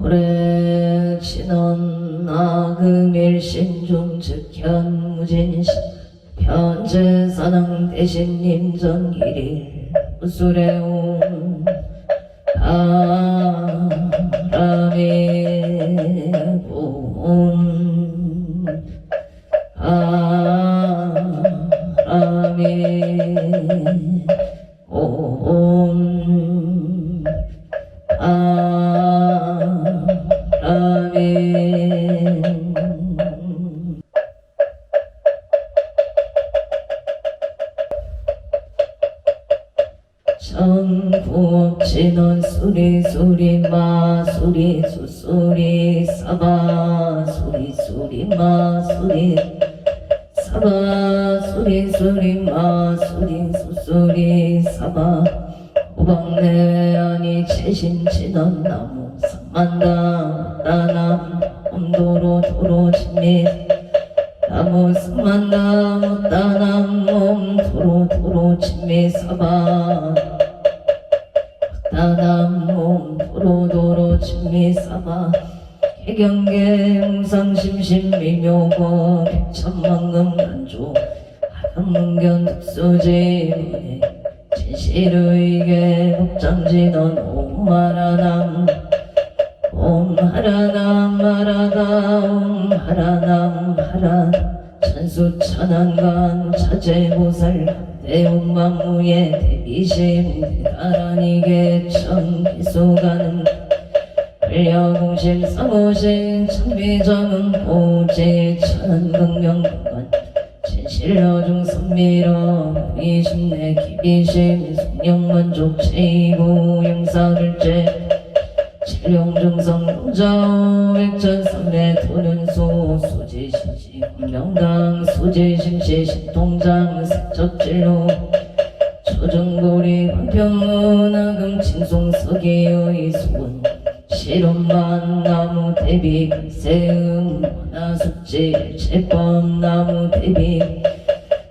오래 지난 나금일신중 즉현무진신 현재사당 대신 임전일일 우수레온 바람이 봄 바람이 봄 바람이 전국진원 수리 수리 마수리 수수리 사바 수리 수리 마수리 사바 수리 수리 마수리 수수리 사바 오방내외 아니 최신진원 나무 삼만당 따남 엄도로 도로 진미 나무 삼만당 따남 엄도로 도로 진미 사바 따남 도로 진미 사바 해경계 웅상심심 미묘고 백천만금 난조 하강문견 특수지문에 진실의계 복장진원 옴하라남 옴하라남 하라다 옴하라남 하라 천수천안간 차제보살 대웅만무예 대비심 대다란이계 천기소가는 불려공심 사모신 천비정은 보제 천안극명공간 진실러중 선미러 이심내 기비심 성령만족 제이고 영사글제 칠룡중성 농자오 백천삼매 도련소 수지신시 명당 수지심시 신통장 색적진로 초정고리 광평문화금 칭송서기의 수원 실험만 나무 대비 세음 하나숙지 제법 나무 대비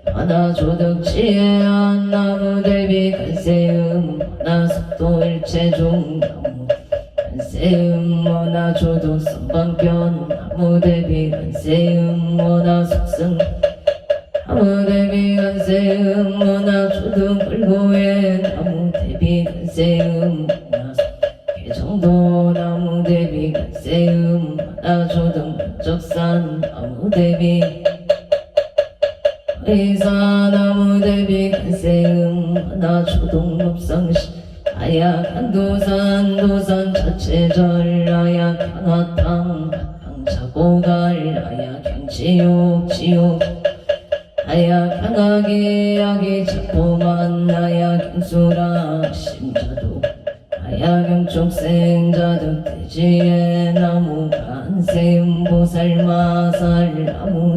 하나조덕지혜한 나무 대비 간세음 하나숙도 일체중 나무 간세음 하나조덕 선방편 나무 대비 간세음 하나숙승 나무 대비 간세음 하나조덕 불고의 나무 대비 간세음 하나숙 개정도 나무 대비 간세음 하나조등 적산 나무 대비 의사 나무 대비 간세음 하나조등 읍성시 아약 한도산 도산 자체절 아약 향화탕 향자고갈 아약 향지옥 지옥 아약 향하기 약이 작도만 아약 향수라 심자도 아야경족생자득 대지의 나무 간세음 보살마살 나무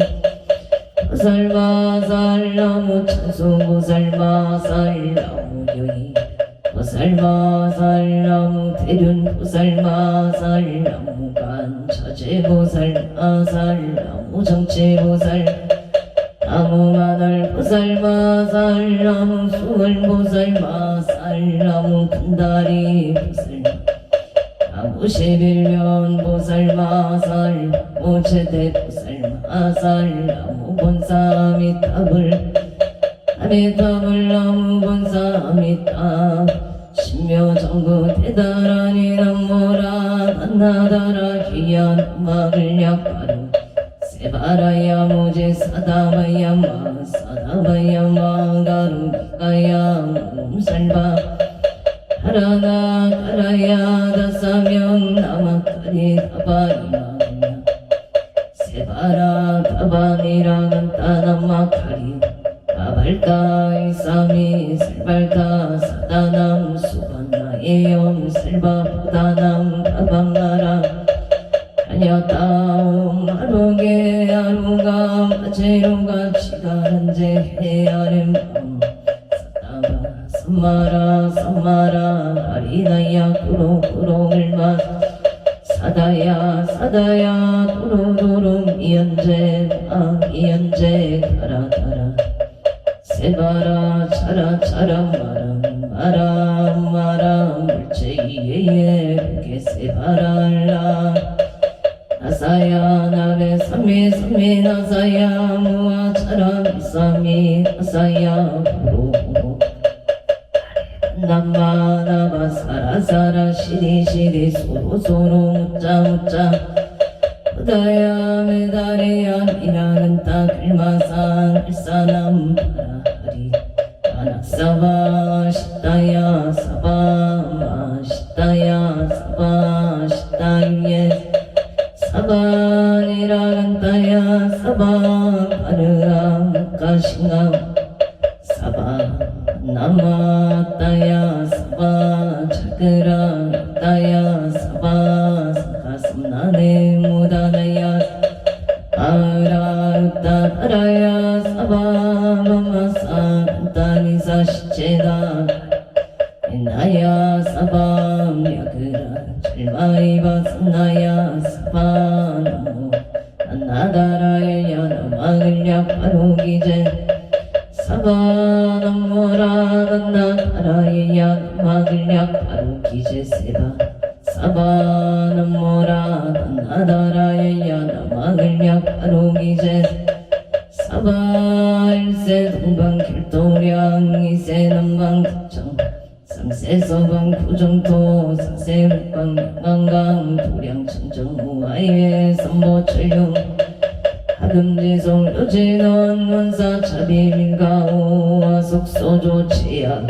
보살마살 나무 찬수보살마살 나무 여의 보살마살 나무 대륜 보살마살 나무 간차제보살마살 나무 정치보살 나무 마늘 보살마살 나무 수월보살마살 나무 큰다리 보살 나무 11면 보살마살 나무 제대 보살마살 나무 본사 아미타불 아미타불 나무 본사 아미타 신묘정구 대다라니 남모라 난나다라 귀한 음악을 약바루 세바라야 모제 사다바야마 사다바야마 가루가야 몸살바 하라나 가라야 다사명 나마카리 다바이마냐 세바라 다바니라간 따나마카리 가발다 이사미 살발다 사다남 수반나예염 살바보다남 가방나라 하냐다옴 하루게 하루가 마제로가 치가란제 헤아렘 사다가 삼마라 삼마라 아리나야 꾸로꾸로을마 사다야 사다야 도로도로 이연제 이연제 가라가라 세바라 차라 차라 마람 마람 마람 제2의 개세바랄라 나사야 나베 삼미 삼미 나사야 무아 차라미 사미 나사야 부로 남마나바 사라사라 시리시리 소로소로 묻자묻자 부다야 메다리야 미라는 따글마상 일사남 파라하리 아낙사바 시타야 사바 시타야 사바 시타예 사바니라는 따야 사바 파르아 무카싱아 사바 나마따야 사바 차그라 따야 사바 사가슴나네 무다나야 아라우따 파라야 사바 마마사 간타니사 시체다 나야 사바 뮤그라 질마이바 산나야 사바 나모 나다라야 나마글랴 파로기제 사바나모라 나타라야 나마글랴 파로기제 세바 사바나모라 나다라야 나마글랴 파로기제 사바일세 동방 길도량 이세 남방 극정 상세서방 부정토 상세흑방 양강강 도량 청정무아예 선보철용 하금지송 요진원 원사 차비민가오 와속소조치야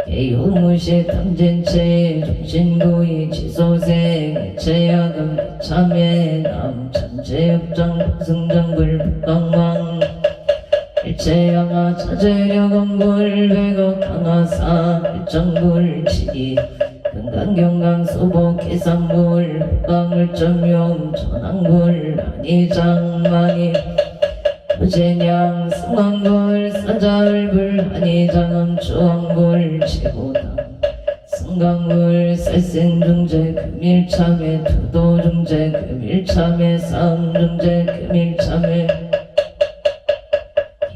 개요무시 탐진체 종신구이 지소생 체야금 참외 남천재읍장 승정불 북강왕 일체양아 차제력엄불 백억 강화사 일정불 치기 금강경강 소복 계산불 북강을점용 전항불 한의장만이 부제냥 승왕불 사자을불 한의장암 주왕불 최고당 승강불 살생중재 금일참회 투도중재 금일참회 싸움중재 금일참회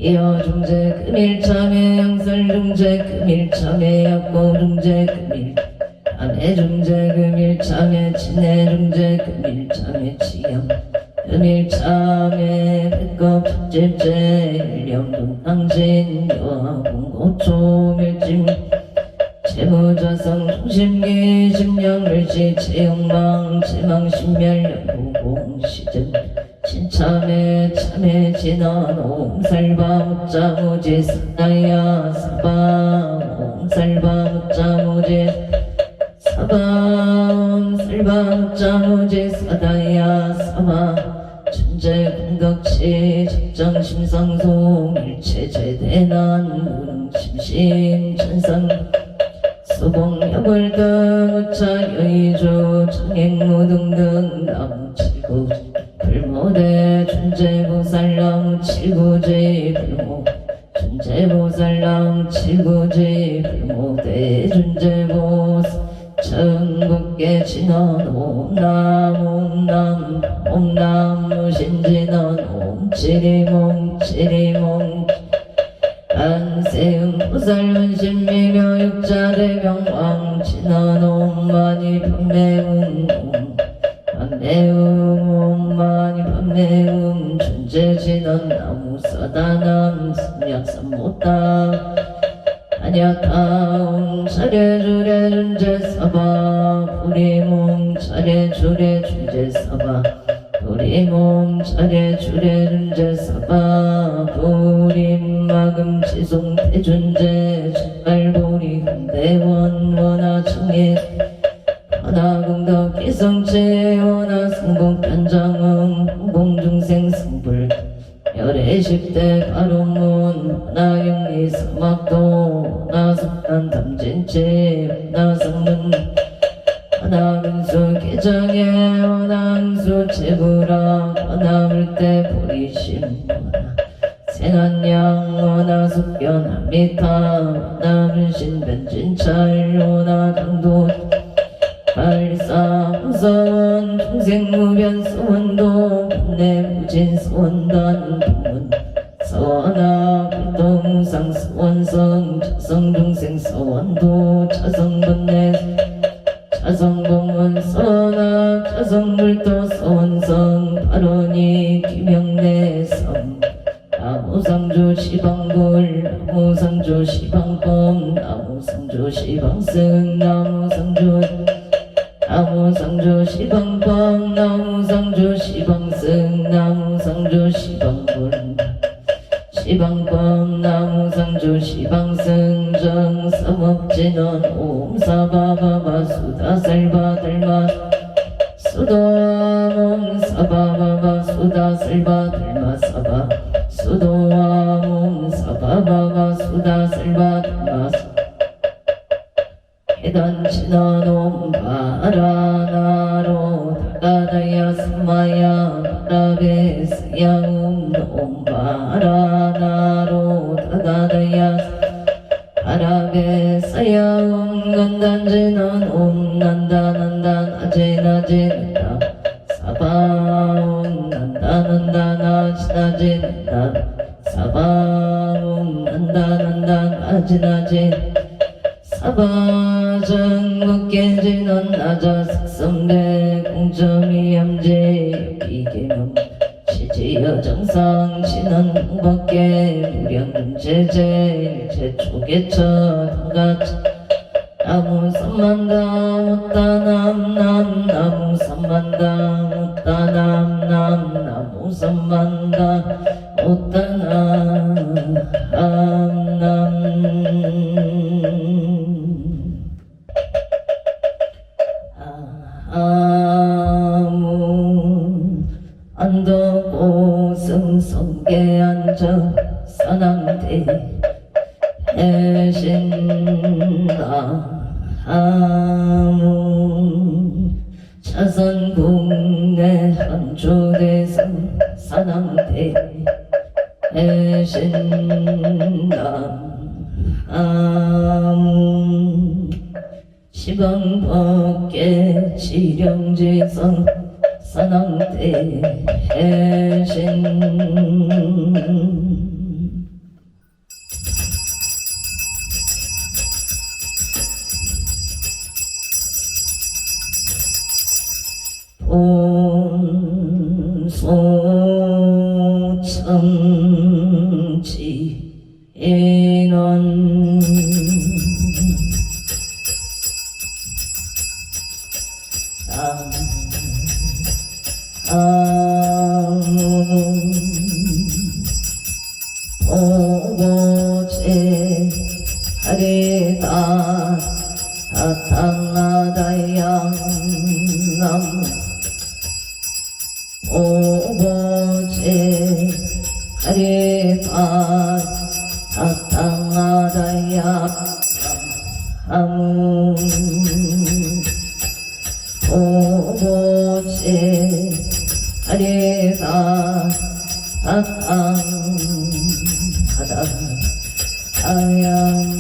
기여중재 금일참회 양설중재 금일참회 약고중재 금일 암해중재 금일참회 친해중재 금일참회 치영 금일참회 백업 첫째째 일령동당진 여화공고초밀짐 재무자성 중심기 심령을시 채용망 채망신멸령고공시즌 신참회 참회 진원 옴살바 묻자무지 사다야 사바 옴살바 묻자무지 사바 옴살바 묻자무지 사다야 사바 천재 공덕치 적정심상송 일체제대난 무능심심 천상 수봉여불등 우차여의주 청행무등등 나무칠구 불모대 존재보살랑 칠구지 불모 존재보살랑 칠구지 불모대 존재보살 천국계 진원 옴남 옴남 옴남 무신진원 옴치리몽 치리몽 안세음 보살문신미묘 육자대병왕 진원 옴마니 판매음 판매음 옴마니 판매음 존재진원 나무사다남 삼약삼모타 안야타옴 차례주례 존재사바 부리몽 차례주례 존재사바 부리몽 차례주례 존재사바 부림마금 지송대존재 정말보리 흔대원 원하청예 하나공덕 기성체 원하승복변장음 공중생 승불 열애십대 가로문 나영리 사막도 나석단 담진체 나성문 하나근수 개정에 원항수 제부라 원하물대 보리심 생한양 원하숙변 한미타 원하문신 변진찰 원하강도 발사무서원 중생무변 서원도 본내무진 서원단 동문 서원아 불동무상 서원성 차성중생 서원도 차성본내 자성공은 선악 자성불도 선성 발언이 김영래성 나무상조 시방불 나무상조 시방범 나무상조 시방승 나무상조 시방범 나무상조 시방승 나무상조 시방불 시방범 나무상조 시방승 정사법진원 옴사바바바 수다살바들마 수도암 사바바바 수다살바들마 사바 수도암 사바바바 수다살바들마 해단치나놈 바라나로 다가다야 삼마야 바라베스야움놈 바라나로 다가다야 바라베스야움 간단지난 옴난다난단 아제나제는다 사바옴 난다난단 아지나제는다 사바옴 난다난단 아지나제 사바전국계지는 나자석선배 공점이 염제 비계명 지지여 정상 진원 홍밖에 무량금제제 제초계처 당가처 나무 삼만다 못다남 나무 삼만다 못다남 나무 삼만다 못다남 아문 안덕고승성계 앉아 사남대 해신나 아문 차선국내 한주대성 사남대 해신나 아문 시방법계 지령지성 산왕대 해신 본소청지 인원 보고제 하리다 다탕나다양 남 보고제 하리다 다탕나다양 남 보고제 하리다 다탕하다 아양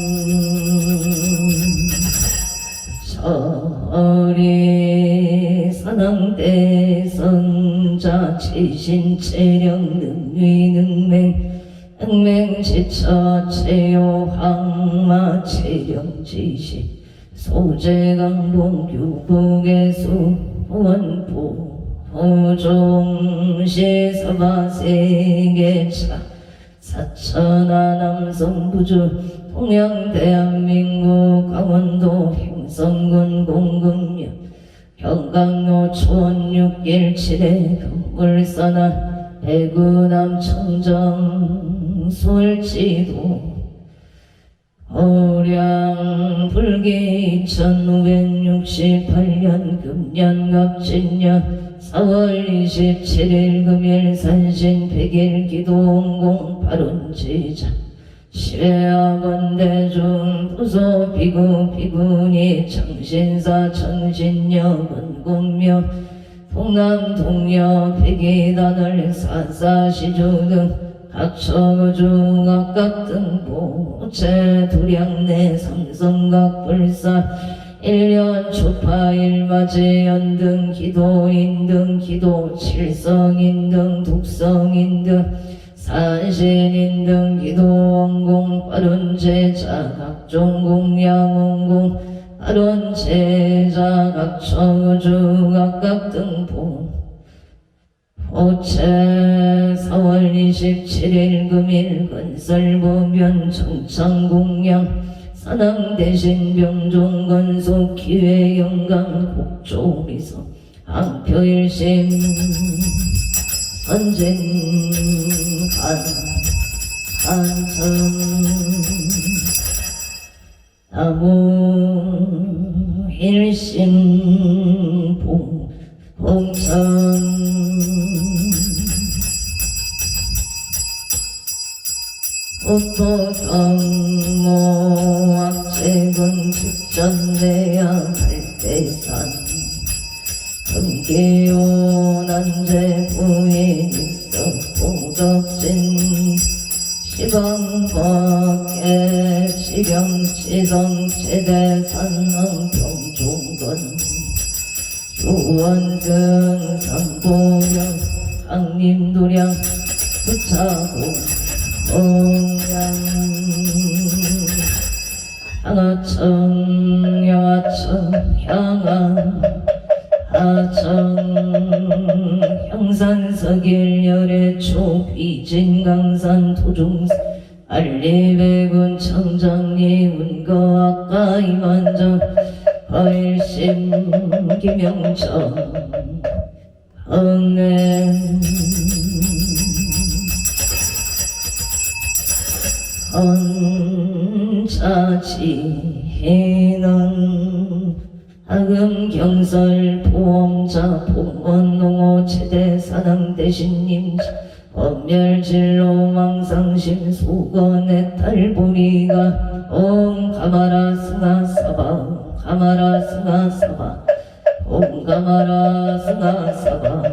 서리 산왕대 성자 치신체령 능위능맹 능맹지처 체요항마 체령지시 소재강동 유복의수 원부 호종시 서바세계차 사천하 남성부주 동양대한민국 강원도 행성군 공금역 경강로 촌617에 금물산하 대구남 청정 솔지도 호량 불기 2568년 금년 갑진년 4월 27일 금일 산신 100일 기도원공 발운지자 시외학원대중 부소 비구 비구니 청신사 청신여 건공묘 동남 동여 백이단을 사사시주 등 각처거주 각각 등보 제 두량내 삼성각 불사 1년 초파일맞이 연등 기도인 등 기도 칠성인 등 독성인 등 산신인 등 기도 원공 빠른 제자 각종 공양 원공 아론 제자 각처주 각각 등부 호체 4월 27일 금일 건설보면 정창공양 산왕대신 병종건속 기회영광 국조미서 항표일심 선진간 한청 나무 일심 봉천 오토성모 악재근 직전내야 갈대산 금기요 난제 부인 있어 보덕진 시방밖에 시경치성 제대산왕 병종건 유원승 삼보령 강림도량 수차고 홍양 향하청 양하청 향하 하청 형산서길 열애초 비진강산 토중사 알리백운 청정리 운거 아까 이만정 거일심 김영정 흥내 헌차지혜는 하금 경설 보험자 보원농어 최대 사당대신님 법멸진로 망상심 수건의 탈보리가 옴 가마라 승하사바 가마라 승하사바 옴 가마라 승하사바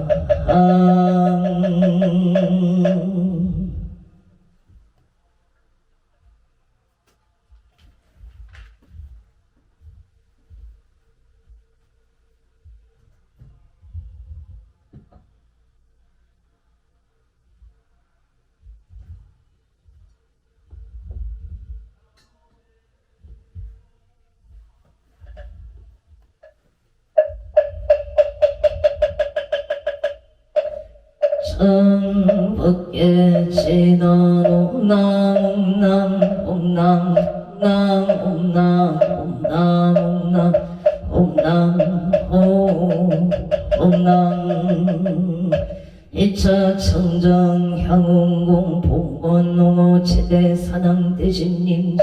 청법계 진원 옴남 옴남 옴남 옴남 옴남 옴남 옴남 옴남 1차 청정 향웅공 봉원농어 최대 사당대신님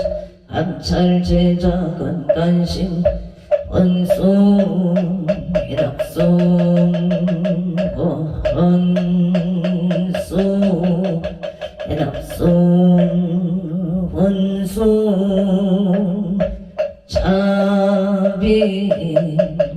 감찰 제자 건간심 원수 해락송 원수 해락송 원수 자비 해락송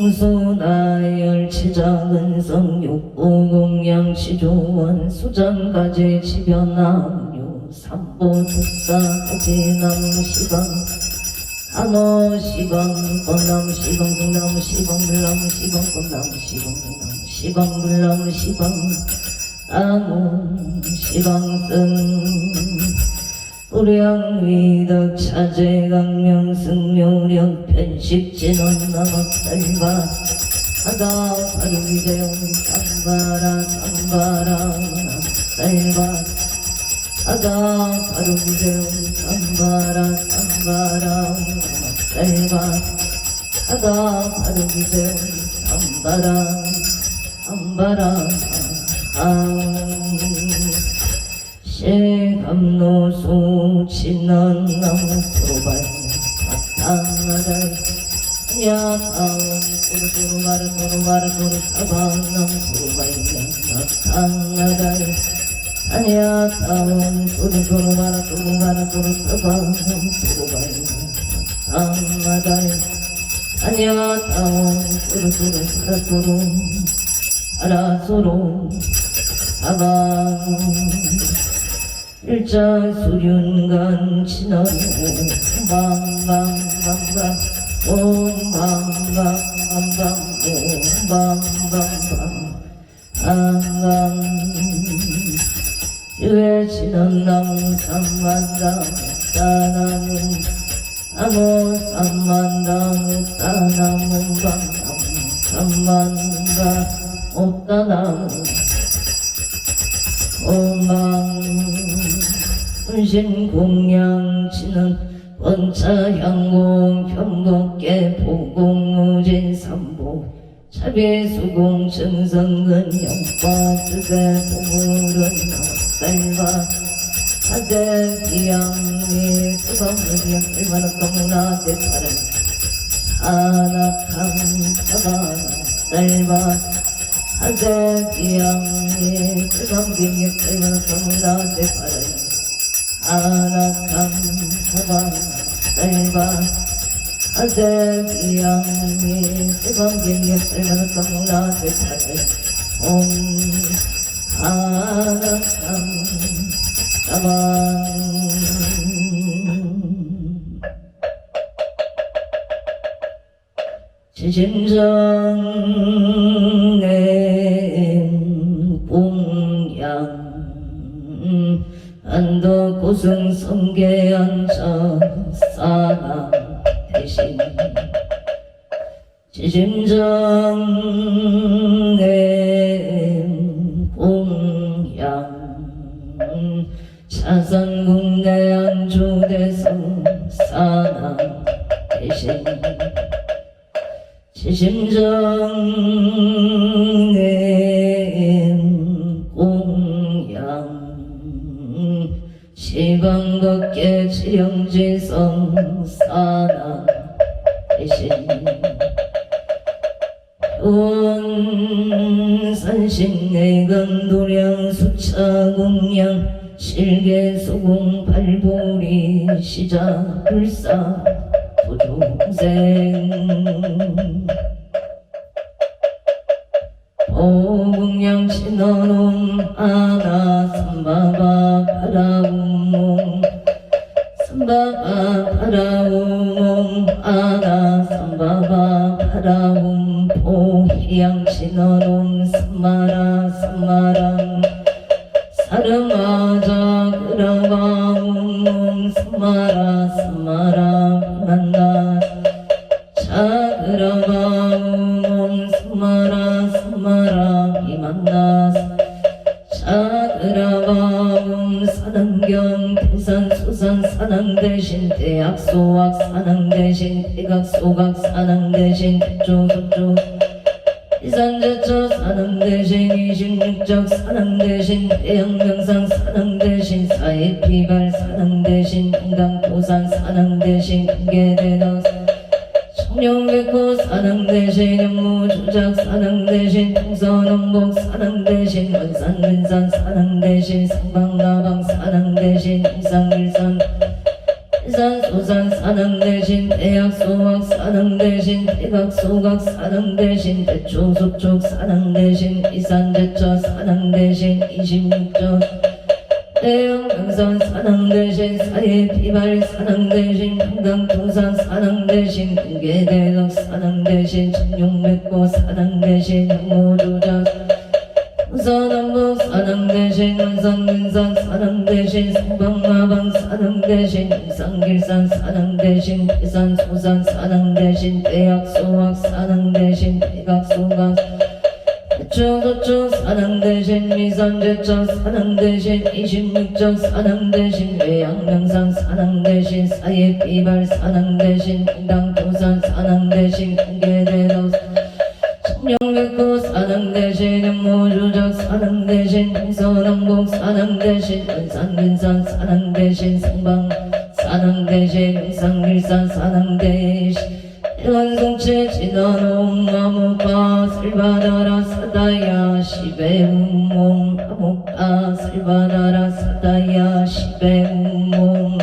성수나열 치작은성 육보공양 치조원 수장가제 지변남유 삼보특사가제 나무시방 한어시방 뻔나무시방 등나무시방 물나무시방 뻔나무시방 등나무시방 물나무시방 나무시방승 우량위덕 차제강명 승묘령 편식진원 남악살바 하다 바르기재용 삼바라 삼바라 남살바 하다 바르기재용 삼바라 삼바라 남살바 하다 바르기재용 삼바라 삼바라 감노수 진난나무 소발 바탕나라이 야타운 도루도루마르 도루마르 도루타방남 도루바이냐 바탕나라이 야타운 도루도루마르 도루마르 도루타방남 도루바이냐 바탕나라이 야타운 도루도루마르 도루 아라소로 사방 일자 수륜간 진하고 망망망망 옴방방방방 옴방방방 방방 유해지는 나무 삼만당 따나무 나무 삼만당 따나무 방나무 삼만당 옥따나무 오망 분신 공양치는 원차향공 편곡계 보공무진 삼보 차비수공 증성근 영과 뜻의 보물은 쌀과 사제 비양미 수범의 얼마나 동나 대파를 하나캄 사바나 쌀과 사제 비양미 수범의 얼마나 동나 대파를 하나캄 사바나 쌀과 사제 비양미 수범의 얼마나 동나 대파를 하나캄 사바나 지심정의 공양 안도 고승성계 앉아 사나 대신 지심정의 공양 사선국내 안주대성 사나 대신 지심정의 공양 시방걷게 지령지성 사나 대신 원산신내건 도량 수차공양 실계수공 발보리 시자 불사 도중생 오궁양 신어놈 아나 삼바바 파라우몽 삼바바 파라우몽 아나 삼바바 파라움 포희양 신어놈 삼마라 삼마랑 사르마자 그라바움 삼마라 삼마라 만나 자그라바움 삼마라 삼마라 비만나 자그라바움 사능경 태산 수산 사능 대신 대학 소학 사능 대신 대각 소각 사능 대신 대조 속조 이산제처 사능 대신 26적 사능 대신 대형명상 사능 대신 사회피발 사능 대신 인강토산 사능 대신 공개대덕 청룡백호 사능 대신 연무주작 사능 대신 통선원복 사능 대신 원산근산 사능 대신 상방가방 사능 대신 이상일산 일산소산 사능 대신 대학소학 사능 대신 대각소각 사능 대신 대초속촉 사능 대신 이산제처 사능 대신 26조 대형명산 사능 대신 사회피발 사능 대신 금강통산 사능 대신 공개대덕 사능 대신 청룡백호 사능 대신 흑모조작 우선원복 사능 대신 원산근산 사능 대신 성방마방 사능 대신 이상길산 사능 대신 대산소산 사능 대신 대학소학 사능 대신 대각소각 대초소초 사능 대신 미산제처 사능 대신 26적 사능 대신 외양명산 사능 대신 사회피발 사능 대신 공당토산 사능 대신 공개대덕 청룡백호 사능 대신 연모주적 사능 대신 동서남북 사능 대신 원산근산 사능 대신 성방 사능 대신 용상길산 사능 대신 대원송체 진원홍 아무가 슬바다라 사다야 시베운몽 아무가 슬바다라 사다야 시베운몽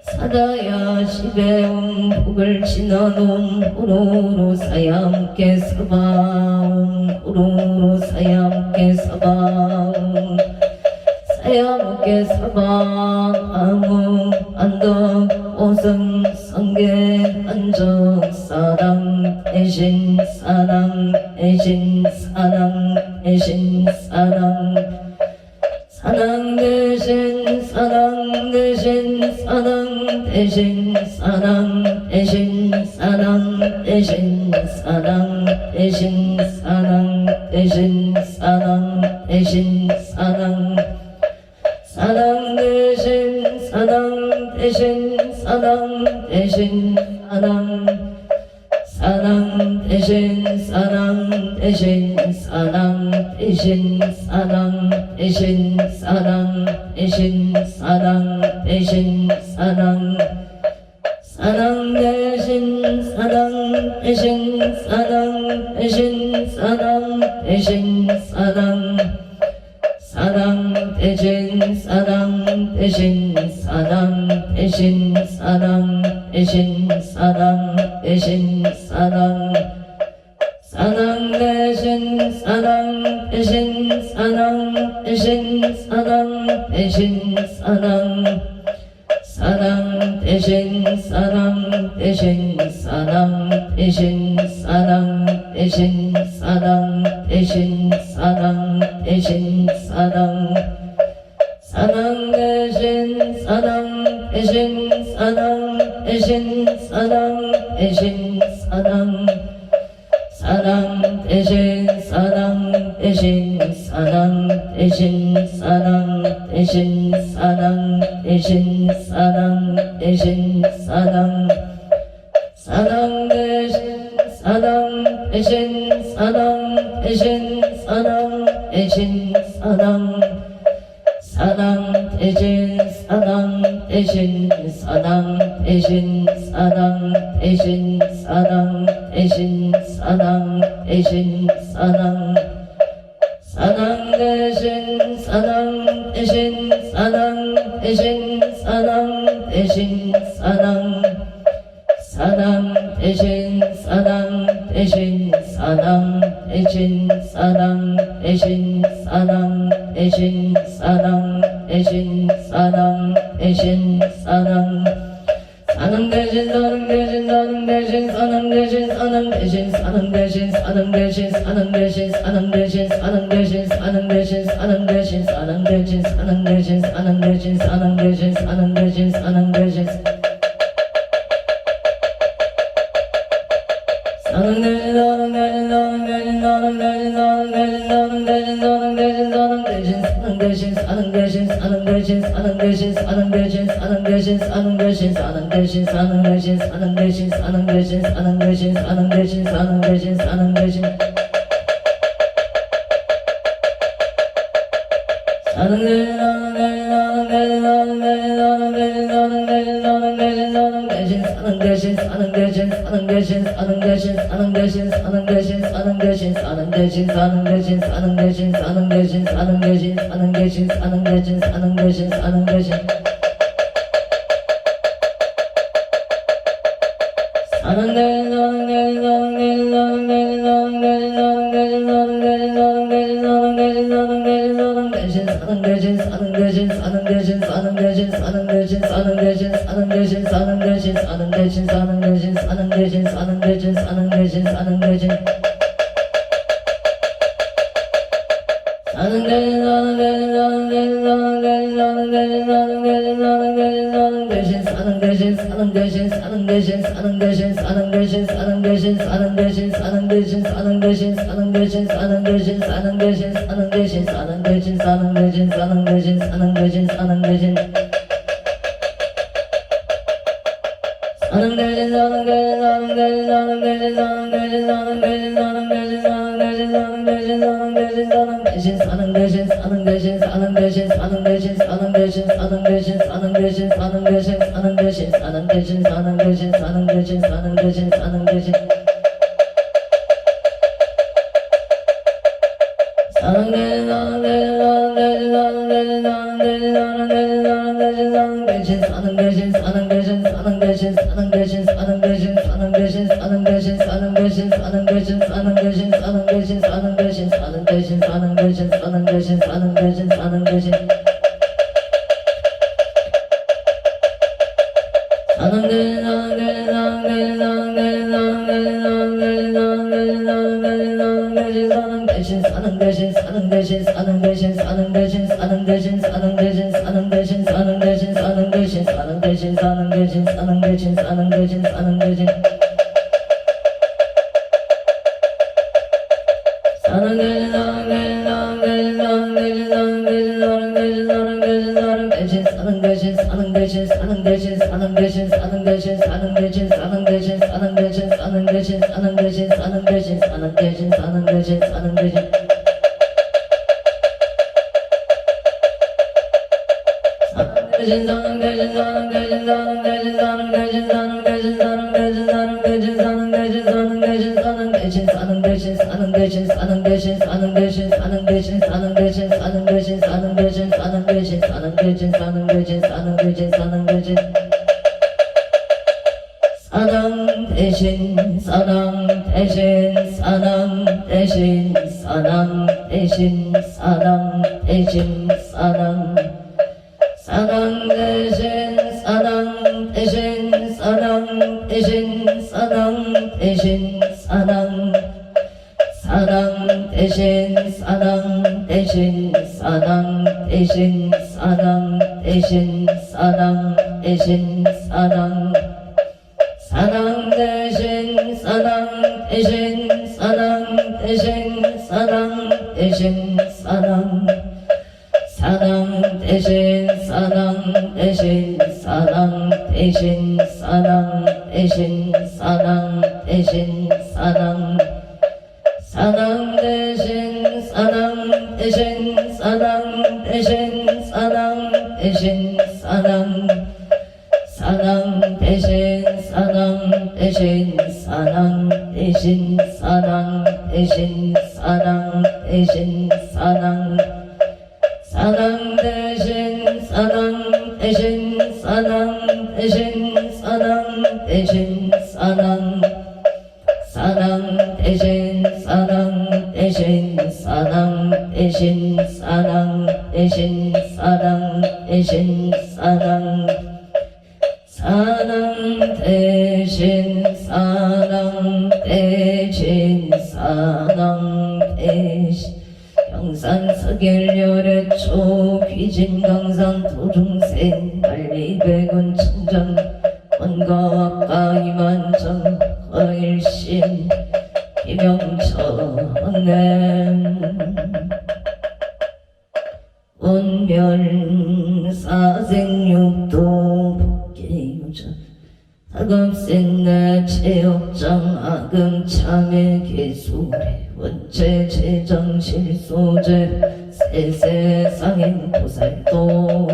사다야 시베움 북을 지나놈 우로로 사야함께 사바움 우로로 사야함께 사바움 사야목계 사방 아무 안덕 오승 성계 안정 사랑 애신 사랑 애신 사랑 애신 사랑 사랑 대신 사랑 대신 사랑 대신 사랑 대신 사랑 대신 사랑 대신 사랑 대신 사랑 대신 사랑 사랑 대신 사랑 대신 사랑 대신 사랑 사랑 대신 사랑 대신 사랑 대신 사랑 대신 사랑 대신 사랑 대신 사랑 사랑 대신 사랑 대신 사랑 대신 사랑 대신 사랑 사랑 대신 사랑 대신 사랑 대신 사랑 대신 사랑 대신 사랑 사랑 대신 사랑 대신 사랑 대신 사랑 대신 사랑 사랑 대신 사랑 대신 사랑 대신 사랑 대신 사랑 대신 사랑 대신 사랑 사랑 대신 사랑 대신 사랑 대신 사랑 대신 사랑 사랑 대신 사랑 대신 사랑 대신 사랑 대신 사랑 대신 사랑 대신 사랑 사랑 대신 사랑 대신 사랑 대신 사랑 대신 사랑 사랑 대신 사랑 대신 사랑 대신 사랑 대신 사랑 대신 사랑 대신 사랑 사랑 대신 사랑 대신 사랑 대신 사랑 대신 사랑 사랑 대신 사랑 대신 사랑 대신 사랑 대신 사랑 대신 사랑 대신 사랑 대신 사랑 사랑 대신 사랑 대신 사랑 대신 사랑 대신 사랑 대신 사랑 대신 사랑 대신 사랑 대신 사랑 대신 사랑 대신 사랑 대신 사랑 대신 사랑 대신 사랑 대신 사랑 대신 사랑 대신 사랑 대신 사랑 대신 사는 대신 사는 대신 사는 대신 사는 대신 사는 대신 사는 대신 사는 대신 사는 대신 사는 대신 사는 대신 사는 대신 사는 대신 사는 대신 사는 대신 사는 대신 영산 서결열의 초 귀진강산 도중생 만리백원 천정 원가와가 이만정 거일심 김영천냄 운멸사생육도 복계유저 다급생내 체육장 아금참의 개수래 원체 재정실소제 세세상인 보살도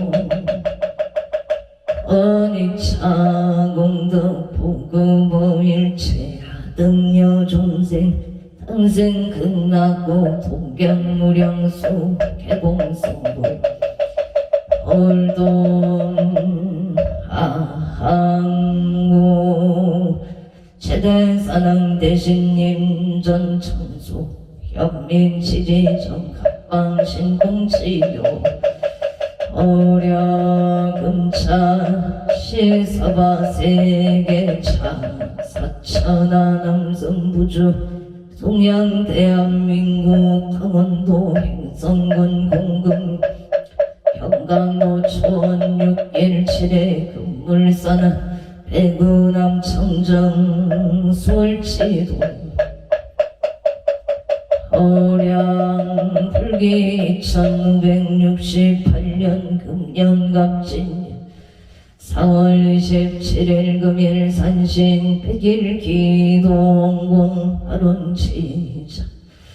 언이차공덕 보급어일체 하등여종생 당생 극락고 동경무령수 개공성부 홀돈 하항고 최대사능 대신님 전천수 현민치지정 각방신공치료 어려금차 시사바세계차 사천하 남성부주 동양 대한민국 강원도 행성군 공금 현강로 초원 617의 금물산 배구남 청정 수월치도 어량 불기 1568년 금년갑진 4월 27일 금일 산신 100일 기도원공 하론치자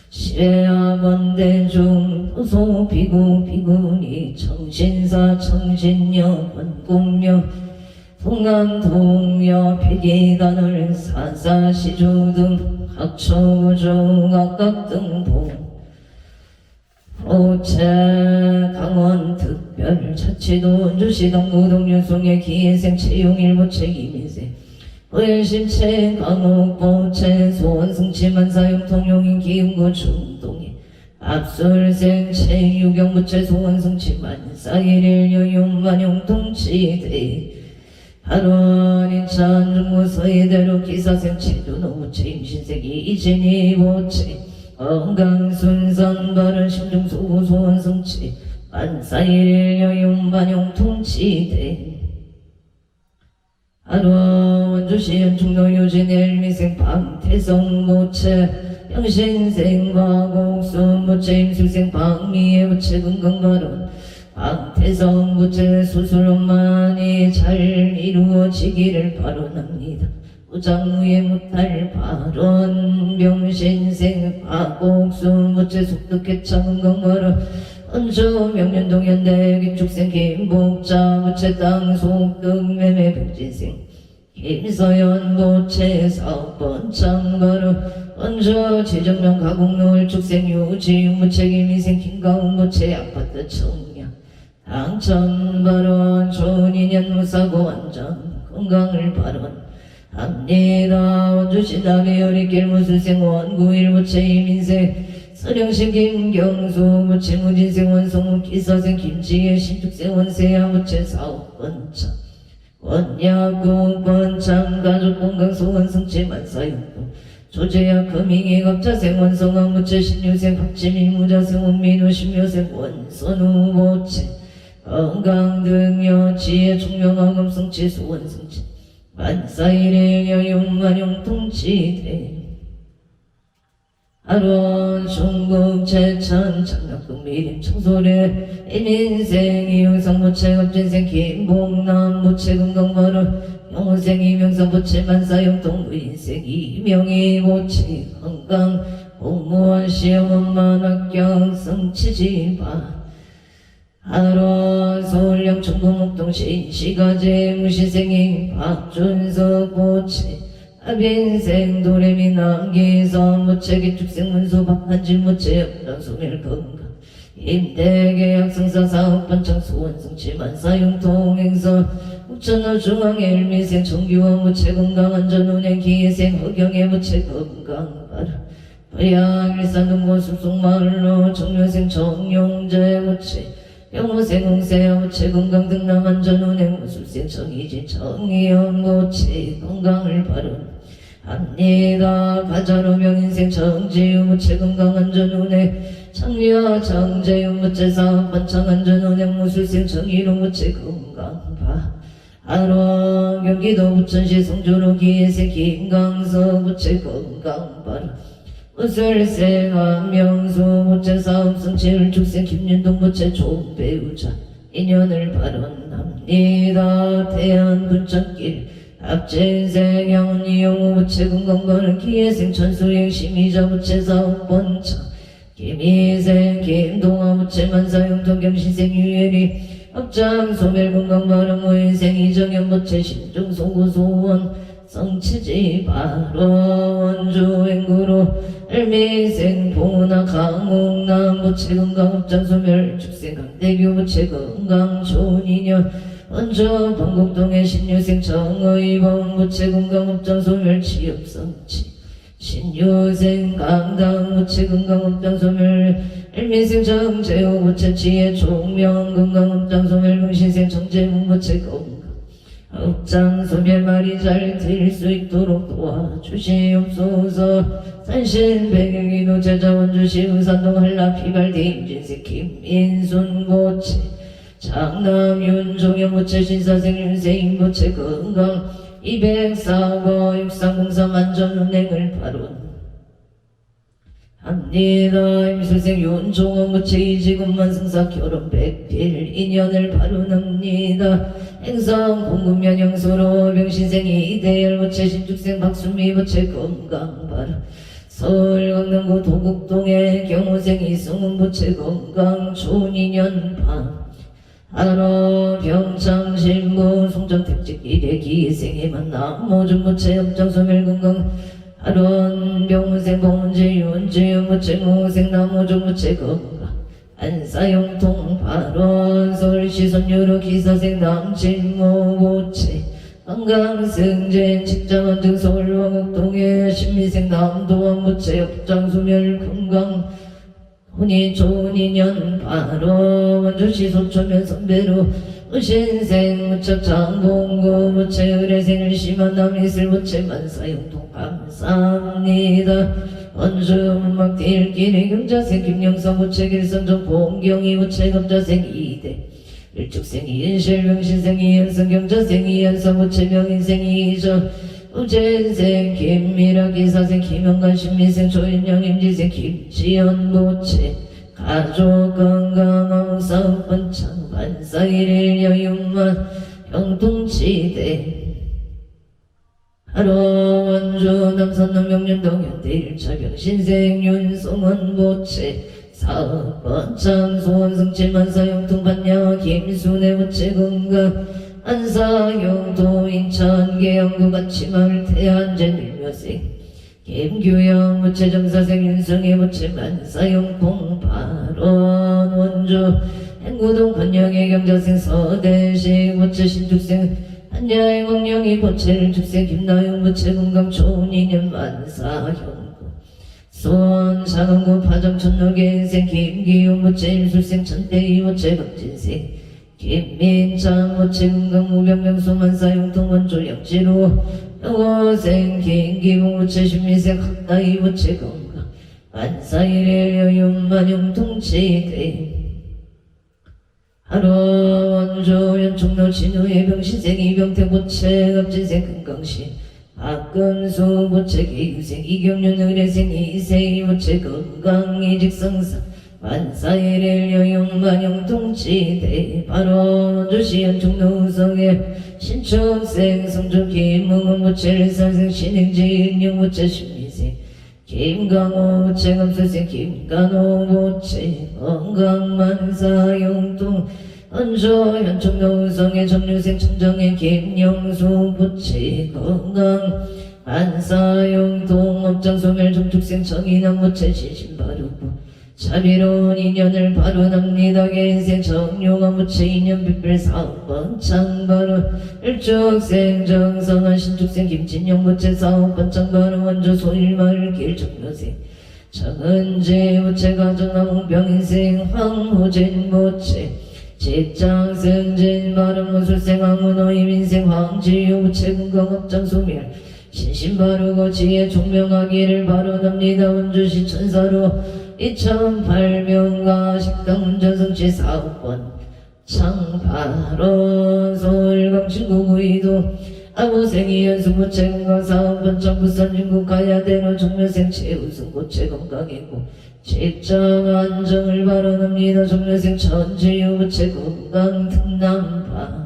시래아번대중 도소 비구 비구니 청신사 청신녀 원공녀 동남동여 백이단을 사사시주 등 학초구조 각각 등보 오체 강원 특별 자치도 원주시 동구동 유송의 기회생 채용일보 책임이세 의실체 강옥보체 소원승치 만사용 통용인 기흥구 중동에 압술생 체유경부체 소원승치 만사일일 여용만용 동치대 하루아니 찬중무 서이대로 기사생 체두노무체 임신세기 이진이 보체 건강 순산 바른 신중 소고 소원 성취 만사일 여용 반용 통치대 하루 원주시연 충노 유진 일미생 방태성 모체 영신생과 곡수 모체 임술생 방미의 모체 건강바른 방태성 모체 수술원만이 잘 이루어지기를 바라옵니다. 무장무예 못할 발언 병신생 파곡수 모체 속득해 참은 건강바른 언주 명륜동현대 기축생 김복자 모체 땅속득 매매 병진생 김서연 모체 사업번 창바르 언주 지정명 가공노을 축생 유지 모체 김희생 김가운 모체 아파트 청량 당천바른 좋은 인연 무사고 안전 건강을 바른 합니다. 원주시다비 어리길 무술생 원구일 모체 이민생 서령신 김경수 모체 무진생 원성무 기사생 김지혜 신축생 원세야 모체 사업번창 원야구 번창 가족 건강 소원 성취 만사용도 조제야 금잉이 갑자생 원성왕 모체 신유생 박지미 무자생 원민우 신묘생 원선우 모체 건강 등여 지혜 총명왕금 성취 소원 성취 만사일의 여용 만용 통치대 하루원 중국 제천 장락동 미림 청소래 이민생 이용성 모체 갑진생 김봉남 모체 건강바른 영호생 이명성 모체 만사용동 무인생 이명희 모체 건강 공무원 시험원만 합격 성취지바 하루 서울역 중구목동 신시가제 무시생이 박준석 모체 아빈생 도레미 남기선 모체 기축생 문수 박한진 모체 역단소멸 건강 임대계 약성사 사업번창 소원성취 만사용통행선 옥천호 중앙에 일미생 정규원 모체 건강 안전운행 기회생 허경의 모체 건강 바라 고향 일산 동고 숲속마을로 정려생 정용재 모체 영호생 홍세야 모체 건강 등남 안전운행 무술생 정의진 정의연 모체 건강을 바른 합니다. 가자로 명인생 정지유 모체 건강 안전운행 창리와 정재유 모체 사업 번창 안전운행 무술생 정의로 모체 건강 하루 경기도 부천시 성주로 기회생 김강서 모체 건강 바른 무술생 한명수 모체 사업 성취를 축생 김윤동 모체 좋은 배우자 인연을 발언합니다. 태안 분천길 합진생 영이용 모체 건강바른 기회생 천수행 심의자 모체 사업 번창 김희생 김동아 모체 만사용통 경신생 유예리 합장 소멸 건강바른 무인생 이정현 모체 신중 소고 소원 성취지 바로 원주 행구로 일미생 봉은아 강옥남 모체 건강 합장 소멸 축생 강대규 모체 건강 좋은 인연 원주 동국동의 신유생 정의봉 모체 건강 합장 소멸 취업 성취 신유생 강당 모체 건강 합장 소멸 일미생 정재호 모체 지혜 총명 건강 합장 소멸 명신생 정재훈 모체 건강 합장 소멸 말이 잘 들 수 있도록 도와주시옵소서. 산신 백영이노 제자 원주시 의산동 한라 피발디 임진색 김인순 모체 장남 윤종영 모체 신사생 윤세인 모체 건강 204번 6303 안전운행을 발언 합니다. 임술생 윤종원 모체 이지군만 승사 결혼 100필 인연을 발언합니다. 행성 공급면 영소로 병신생 이대열 모체 신축생 박수미 모체 건강 발언 서울 강남구 도곡동의 경호생 이승훈 모체 건강 좋은 인연 반 하루 병창 신부 송정택직 일의 기생의 만남 모든 모체 협정 소멸 건강 하루원 병생 봉지 윤지유 모체 모생 나모종 모체 건강 안사용통 발원 서울시 선유로 기사생 남진모 모체 건강승진 직장원 등 서울 왕곡동의 신미생 남도원 모체 협장 소멸 건강 혼이 좋은 인연 바로 원주시 소초면 선배로 의신생 무척 장봉구 모체 의뢰생을 심한 남이슬 모체 만사용통 감사합니다. 원주문막 딜길의 경자생 김영서 부채길선정 봉경이 부채검자생 이대 일축생이 인실명신생이 연성경자생이 연서부채명인생이 저 우재인생 김미락기사생 김영관 신미생 조인영 임지생 김지연 부채 가족 건강하고 사업번창 반사일일 여윤만 형통치대 하루 원주 남산남 명륜동 현대 1차 병신생 윤성원 부채 사업번창 소원승칠만사 영통반야 김순애 부채 건강 안사영도 인천 계영구 가치마을 태안제 밀묘생 김규영 부채 정사생 윤성의 부채 만사영 공발원 원주 행구동 권영의 경자생 서대식 부채 신축생 한야의 왕령이 부채를 축생 김나영 부채 건강 좋은 인연 만사형 소원 사강구 파정 천록의 김기용 부채 일술생 천대이 부채 박진생 김민창 부채 건강 무병명소 만사용통 원조 영지로 영호생 김기공 부채 신미생 학다이 부채 건강 만사일의 여윤만용 통치대 하루 원조 연총로 진우의 병신생 이병태 부채 갑진생 금강신 박금수 부채 기유생 이경륜 의뢰생 이세희 부채 건강이직성사 만사일일 여용만용 통치대 바로 원주시 연총로 우성의 신축생 성주 김응원 부채 일산생 신행지 인용 부채 신미생 김강호 부채 감수생 김간호 부채 건강만사용통 원조 현총로 우성의 정류생 천정의 김영수 부채 건강 안사용통 업장소멸 정축생 정인왕 부채 신신바르고 자비로운 인연을 바로납니다. 개인생 정용한 부채 인연 빛별 사업번창 바로 일축생 정성한 신축생 김진영 부채 사업번창 바로 원조 소일마을 길정묘생 정은지 부채 가정남 병인생 황호진 부채 직장 승진 바른 무술생 황문호임 인생 황지유 부채 건강업장 소멸 신신바르고 지혜 총명하기를 바로납니다. 원주시 천사로 2008명가 식당 운전성취 사업권 창바로 서울강 친구구이도 아무생이 연수부채 건강 사업권 청부산 중구 가야대로 종묘생 최우승 부채 건강이고 직장 안정을 바라납니다. 종묘생 천지유 부채 건강 등남파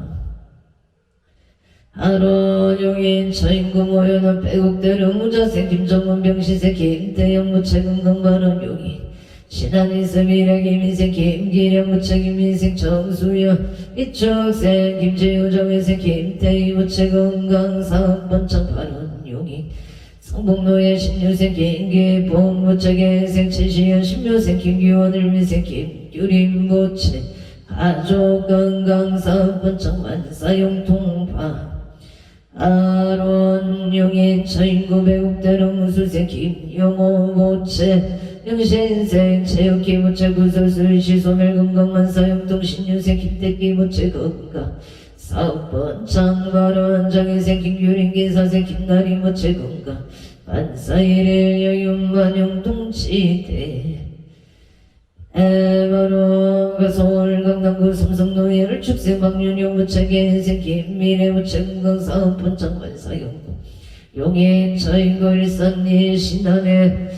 하루 용인 처인구 모여는 빼곡대로 무자생 김정문 병시생 김태영 부채 건강 바람 용인 신한이스 미래 김인생 김기령 부채 김인생 정수영 이축생 김재우 정혜생 김태희 부채 건강 사업번창 바람 용인 성북로의 신유생 김기봉 부채 개생 최시현 신묘생 김규원 을미생 김규림 부채 가족 건강 사업번창 만사용통파 아론 용인 처인구 배국대로 무술생 김용호 부채 영신생 체육기 부채 구설술 시소멸 건강만사용통 신유생 김태기 부채 건강 사업번창 바로 정인생 김규린 기사생 김나리 부채 건강 반사일일 여윤만용 통치대 바로 서울 강남구 삼성로의 일축생 박윤용 부채 개인생 김미래 부채 건강 사업번창 만사용통 용인 처인구 일산리 신남의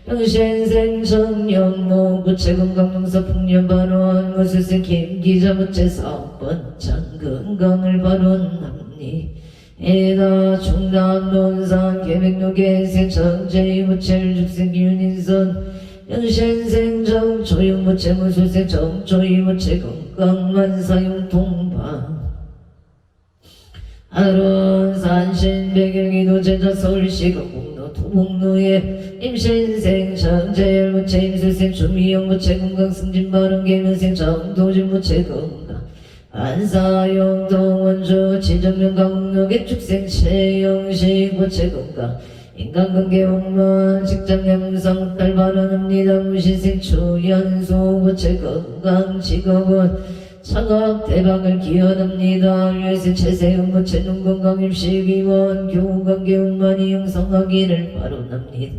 영신생 정영모 부채 건강용사 풍년 바로한 무술생 김기자 부채 사업번창 건강을 바로납니다. 에다 충남 논산 계백로 개생 정재희 부채 일축생 윤인선 영신생 정조용 부채 무술생 정조희 부채 건강만사용통방 하루 산신 배경이도 제자 서울시 거북로 도봉로에 임신생 정재열 부채 임술생 주미영 부채 건강 승진 바른 계문생 정도진 부채 건강 안사용동 원주 지정명 강릉역의 축생 최영식 부채 건강 인간관계 원만 직장 양성 딸 바라납니다. 무신생 추연소 부채 건강 직업은 창업 대박을 기원합니다. 유해생 최세영 부채 눈건강 입시기원 교우관계 원만이 형성하기를 바라납니다.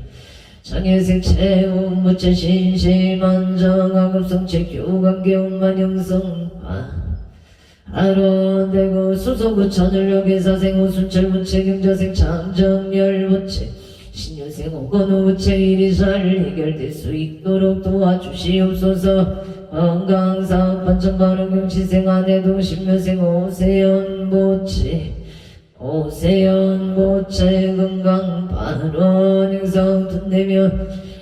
장애색 체험 무체 신시만정학업성체 교관계운만영성 아론대고 수소부천을역에사생 오순철 무체 경자생 장정열 무체 신유생 오건우 무체 일이살 해결될 수 있도록 도와주시옵소서. 건강사업 반천바르경시생 아내도 신묘생 오세연 무체 건강 발원 행성 둔대며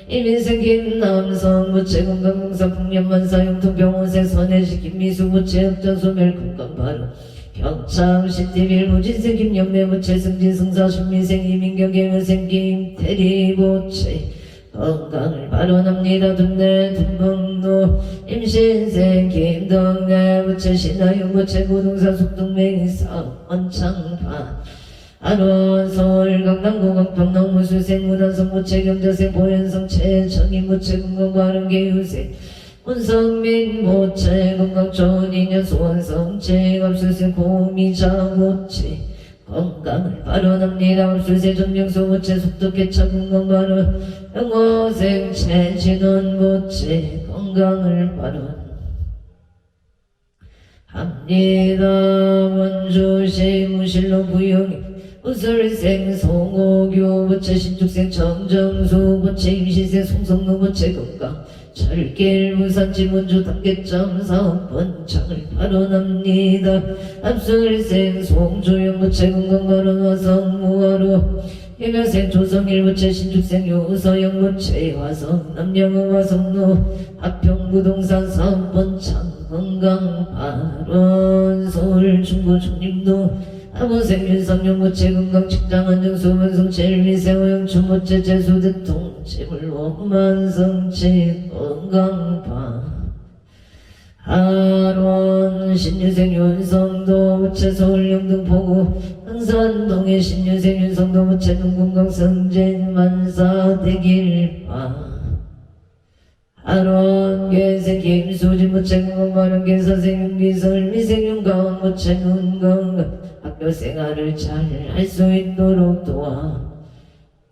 이미 생긴 남성 무체 건강공사 풍년만사 용통병원생 선해시 김미수 무체 흑전소멸 건강 발원 경참 시티빌 무진생 김영래 무체 승진 승사 신미생 이민경 개무생 김태리 무체 건강을 발원합니다. 둔내 둔봉로 임신생 김덕래 무체 신하영 무체 고동사 숙동맹사 원창파 아론 서울 강남고강 평농무수생 무단성 무체 경자생 보현성 최정인 무체 건강발원 개유생 문성민 무체 건강좋은 인연 소원성 체갑수생 고미자 무체 건강을 발원합니다. 압수세 전명소 무체 속독개차 건강발원 영어생 체진원 무체 건강을 발원합니다. 원주시 무실로 부영이 우설생 송호교 무체 신축생 정정수 무체 임시생 송성로 무체 건강 철길 무산지 문주 단계점 사업번 장을 발원합니다. 압술생 송조영 무체 건강발원 화성 무화로 해면생 조성일 무체 신축생 요서영 무체 화성 남영호 화성로 합평부동산 사업번 장 건강발원 서울 중구 중림도 아무생 윤상용 무체 건강 직장 안정수 원성 제일미생 오영춘 무체 재수대통 재물원만성체 건강파 하론 신유생 윤성도 무체 서울 영등포구 흥산동의 신유생 윤성도 무체 동건강성진 만사 대길파 아론 계생 김수진 무체 건강발원 계사생 윤기설 미생 윤가원 무체 눈건강 학교 생활을 잘 할 수 있도록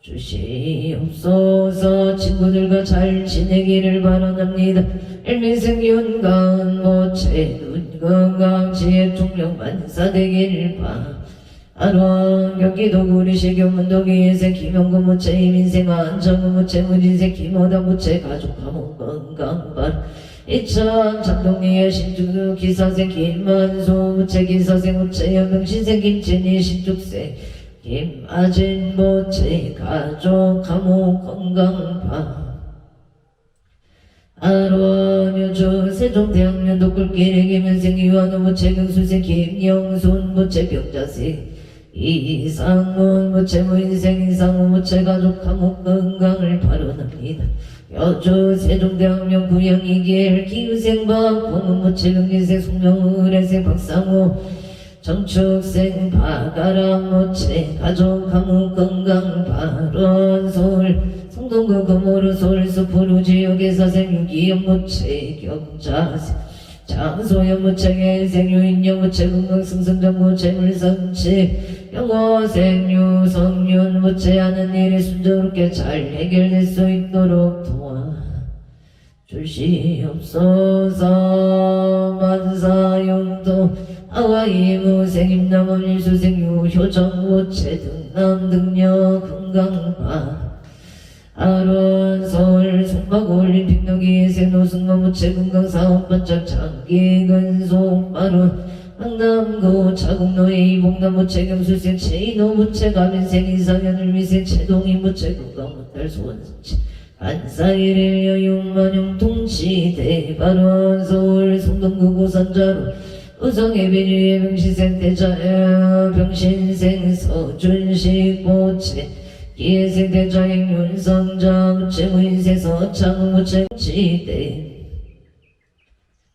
도와주시옵소서. 친구들과 잘 지내기를 바랍니다. 일미생 윤가은 모체 눈건강 지혜 총력 만사되기를 바론 경기도 구리시 교문도기예생 김영구 무체 이민생 안정우 무체 무진생 김호다 무체 가족 가문 건강 바론 이천 장동리의 신축 기사생 김만수 무체 기사생 무체 연명신생 김진희 신축생 김아진 무체 가족 감옥 건강파 아론 유주 세종대학년도 꿀길의 김현생 이완우 무체 경수생 김영순 무체 병자생 이상문 무체 무인생 이상우 무체 가족 감옥 건강을 발언합니다. 여주 세종대학령 부영이길 기우생박 공무무체 경기생 송명의뢰생 박상호 정축생 박아람 무체 가족 가문 건강 발원 서울 성동구 금호루 서울 수포루 지역에사생 유기영 무체 경자생 장소연 무체 개생 유인영 무체 건강승승정 무체 물성체 영어생 유성윤 무체 하는 일이 순조롭게 잘 해결될 수 있도록 도와주시옵소서. 만사용도 하와이 무생 임남원 일수생 유효정 무체 등남 등녀 건강파 아론 서울 송파구 올림픽 노기예생 노승거 무체 건강사업 번짝 장기 근속 아론 강남구 차국노예 이봉남 무체 경수생 체인호 무체 가민생 이상현을 미생 체동이 무체 건강 못할 소원승체 안사일의 여육만용 통치대 발원 서울 성동구 고산자로 우성의 비리의 병신생 대자야 병신생 서준식 무체 기예생 대자행 윤성자 무체 무인생 서창 무체 통치대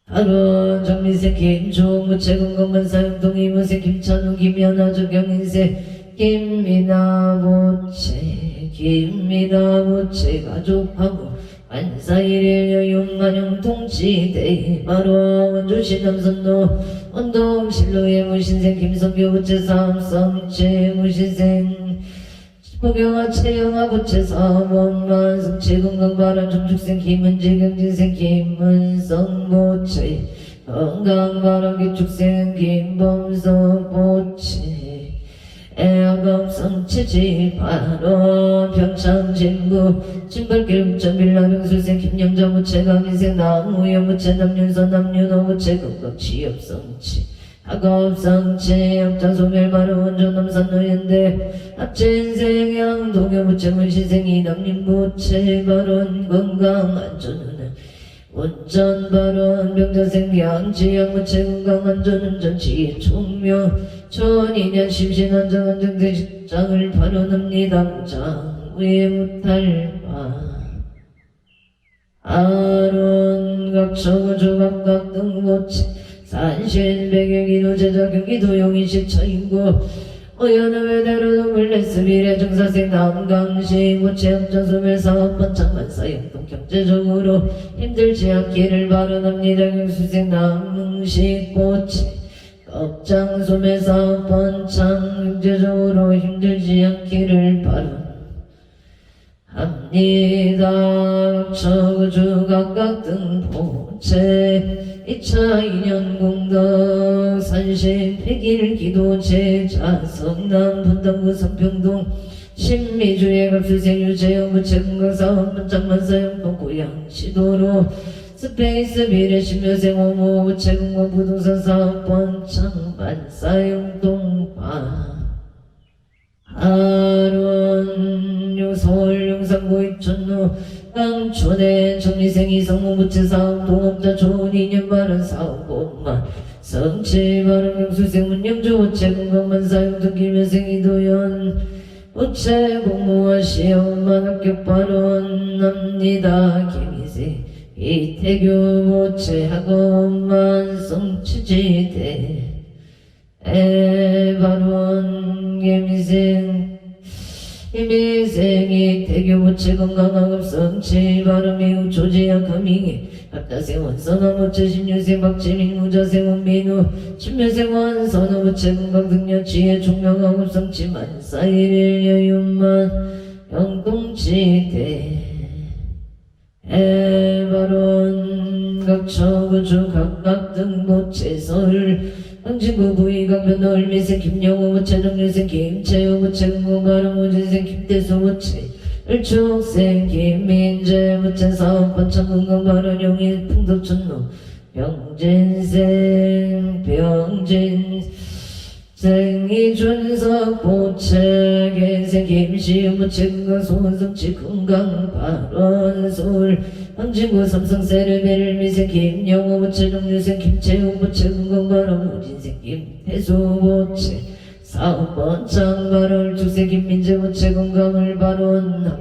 아론 정민생 김종 무체 건강만사 영동이 무생 김찬우 김연아 조경인생 김미나 무체 가족 하무 안사일의 여윤만용 통치대 바로 원주시 남선로 원동실로의 무신생 김성교 무체 삼성체 무신생 복영아 채영아 부채사원만 성체 건강바람 중축생 김은지 경진생 김은성 보채 건강바람 기축생 김범성 보채 애아감 성체지 바로 평창진구 진발길 우천빌라병술생 김영자 무채 강인생 나무여 무채 남윤서 남윤호 무채 건강취업성치 학업성치 업장소멸바로 원전남산 노현대 합진생 양동여 무채 문신생 이남림 무채 발원 건강안전은 운전발원 병자생 양지양 무채 건강안전운전 지총명 천인년 심신안정 안정된 식장을 발언합니다. 무장 위에 무탈바 아론각 초조각각 등고치 산신백일기도 제자 경기도 용인시 처인고 어여는 외대로 동물레스 미래 정사생 남강시 무체업전소멸 사업번 창만사용동 경제적으로 힘들지 않기를 바라납니다. 경수생 남흥시 고치 업장소매 사업번 창 경제적으로 힘들지 않기를 바라합니다. 처주 각각 등 보채 2차 인연 공덕 산신 백일 기도 제자 성남 분당구 삼평동 신미주의 갑수생 유재영 무채 건강사업 번창만사용동 고양시도로 스페이스 미래 신묘생 오모 무채 건강 부동산 사업 번창만사용동 하론 서울 용산구 이천로 강촌에 정리생 이성무 무채사업 동업자 좋은 인연 바른 사업공만 성치 바른 경수생 문영주 무채 건강만사용동 김여생 이도연 무채 공무원 시험만 합격 발언합니다. 김희생 이태규 무채 학원만 성취지대 발언 김희생 이미생이 태교 무채 건강학업 성치 발음 이후 조지약 금잉이 합다생 원선호 무채 신유생 박지민 무자생 원민우 신묘생 원선호 무채 건강 등려 지혜 총명학업 성치 만사일일 여윤만 영동지대 발언 각처구주 각각 등 무채 서울 황진구 부의강변 얼미생 김영호 무채 정유생 김채호 무채 공공가름 우진생 김대수 무채 을축생 김민재 무채 사업번 창건강발언 용인 풍덕천로 병진생 이준석 무채 개생 김시우 무채 건강 소원성치 건강발언 서울 황진구 삼성세르베를 미생 김영호 무채 정유생 김채우 무채 건강발언 우진생 김태수 무채 사업번 창발언 축생 김민재 무채 건강을 발언합니다.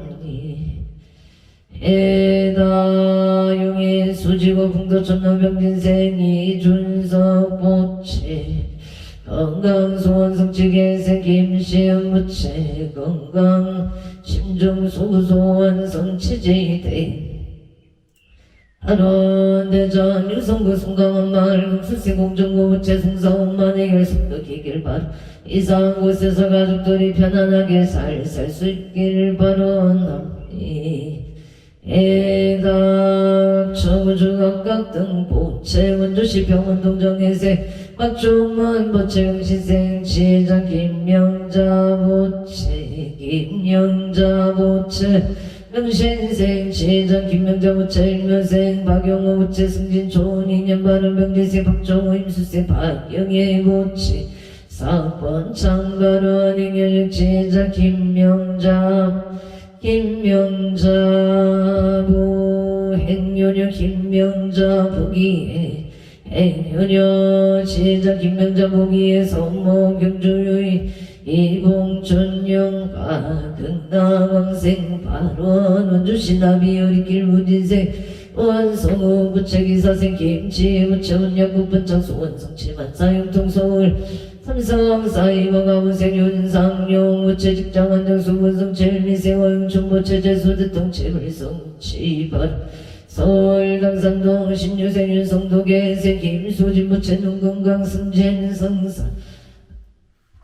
해다 용인 수지구 풍도천로 병진생 이준석 무채 건강 소원성치 개생 김시은 무채 건강 심중 소소원 성치지대 하론 대전 유성구 송강원 마을 국수생 공정구 무채 송사원만 해결성도 기길 바로 이상한 곳에서 가족들이 편안하게 살 수 있기를 바라옵니다. 애각 처구주 각각 등 보채 원주시 병원동 정혜생 박종원 보채 영신생 지회장 김명자 보채 김영자 보채 명신생 지회장 김명자 보채 일면생 박영호 보채 승진 좋은 인연 바른 병진생 박종호 임수생 박영애 보채 사업번 창발언 행여역 지회장 김명자 부 행여녀 김명자 부기에 행여녀 지혜자 김명자 부기에 성모 경주유이 이봉천영가 극나왕생 발원 원주시 나비 어리길 무진생 원성우 부채기사생 김치 부채원약국 번창소 원성치 만사용통 서울 삼성 사이버가 무생 윤상용 무채 직장 안정수 원성치 일미생 허용춘 무채 재수 대통치 불성치 발 서울 강산동 신유생 윤성도 개생 김수진 무채 눈건강 승진 성산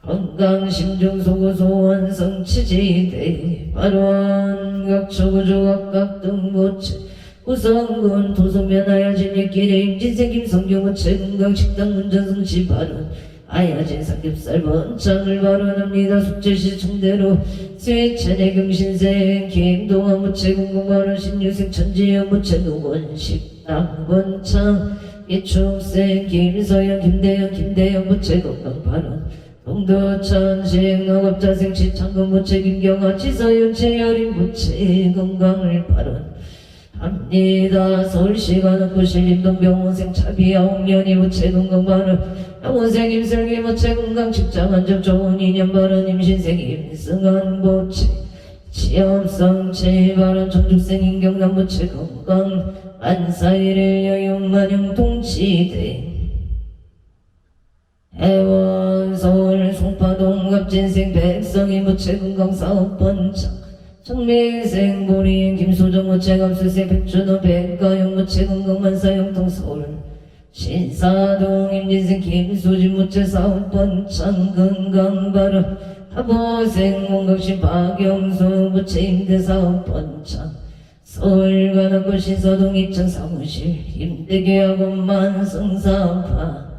건강 심중소고소원 성치지대 발원 각초구조 각등고체 구성군 도소면하야진 일길에 임진생 김성경우체 건강식당 문전성치 발원 아야진 삼겹살 번창을 발언합니다. 숙제시 총대로 세찬의 경신생 김동원 무체 공공발언 신유생 천지연 무체 노원식당 번창 이축생 김서영 김대영 무체 건강발언 동도천식 너겁자생 치창금 무체 김경아 지서연 최여린 무체 건강을 발언 합니다. 서울시가 넣고 신림동병원생 차비야 옥년이 무체 건강발언 영원생 임설기 무체 건강 직장안정 좋은 인연 발언 임신생 임승한 무체 취업성 발언 정죽생 인경남 무체 건강 안사일의 여용만용 동치대 해원 서울 송파동 갑진생 백성이 무체 건강 사업번창 정민생 보리인 김소정 무체 감수생 백준호 백가영 무체 건강 만사영동 서울 신사동 임진생 김수진 무체 사업번창 건강발언 하보생 문각신 박영수 무체 임대사업번창 서울관악구 신서동 2층 사무실 임대계약원만 성사파